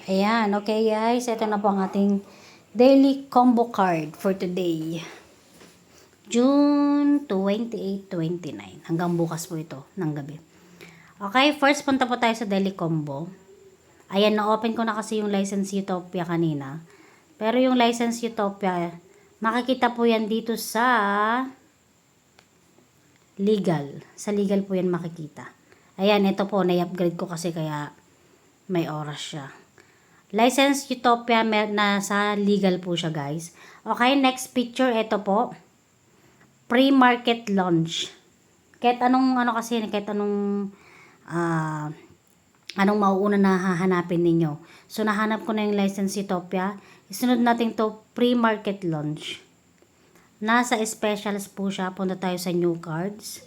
Ayan, okay guys. Ito na po ang ating daily combo card for today. June 28, 29. Hanggang bukas po ito ng gabi. Okay, first punta po tayo sa daily combo. Ayan, na-open ko na kasi yung License Utopia kanina. Pero yung License Utopia, makikita po yan dito sa legal. Sa legal po yan makikita. Ayan, ito po, na-upgrade ko kasi kaya may oras siya. License Utopia, nasa legal po siya guys. Okay, next picture, ito po. Pre-market launch. Kahit anong kasi, kahit anong mauuna na hahanapin ninyo. So, nahanap ko na yung License Utopia. Isunod natin to pre-market launch. Nasa specials po siya. Punta tayo sa new cards.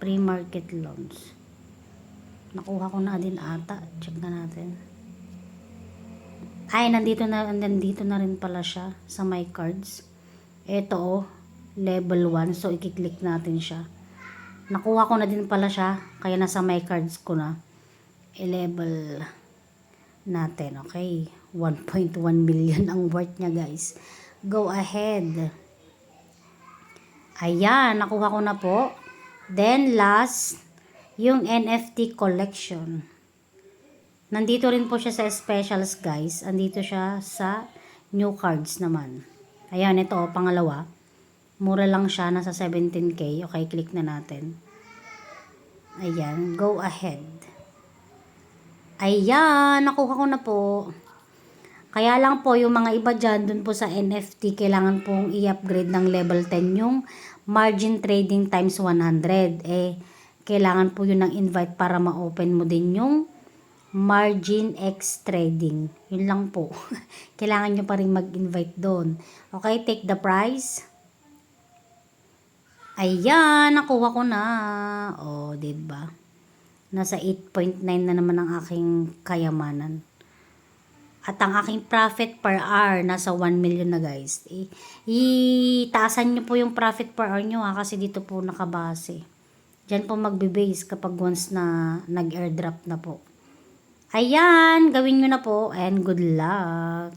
Pre-market launch. Nakuha ko na din ata. Check na natin. Ay, nandito na rin pala siya sa my cards. Ito oh, level 1. So, i-click natin siya. Nakuha ko na din pala siya. Kaya nasa my cards ko na. I-level natin. Okay. 1.1 million ang worth niya guys. Go ahead. Ayan, nakuha ko na po. Then, last, yung NFT collection. Nandito rin po siya sa specials guys. Andito siya sa new cards naman. Ayan, ito pangalawa. Mura lang siya, nasa 17k. Okay, click na natin. Ayan, go ahead. Ayan, nakuha ko na po. Kaya lang po, yung mga iba dyan, dun po sa NFT, kailangan pong i-upgrade ng level 10 yung margin trading times 100. Kailangan po yun ng invite para ma-open mo din yung margin X trading. Yun lang po. Kailangan nyo pa rin mag-invite doon. Okay, take the price. Ayan, nakuha ko na. O, diba? Nasa 8.9 na naman ang aking kayamanan. At ang aking profit per hour, nasa 1 million na guys. Itaasan nyo po yung profit per hour nyo kasi dito po nakabase. Diyan po magbe-base kapag once na nag-airdrop na po. Ayan, gawin nyo na po and good luck.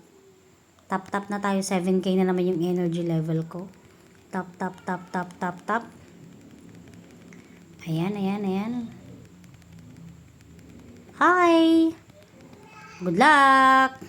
Tap na tayo, 7k na naman yung energy level ko. Tap. Ayan. Hi! Good luck!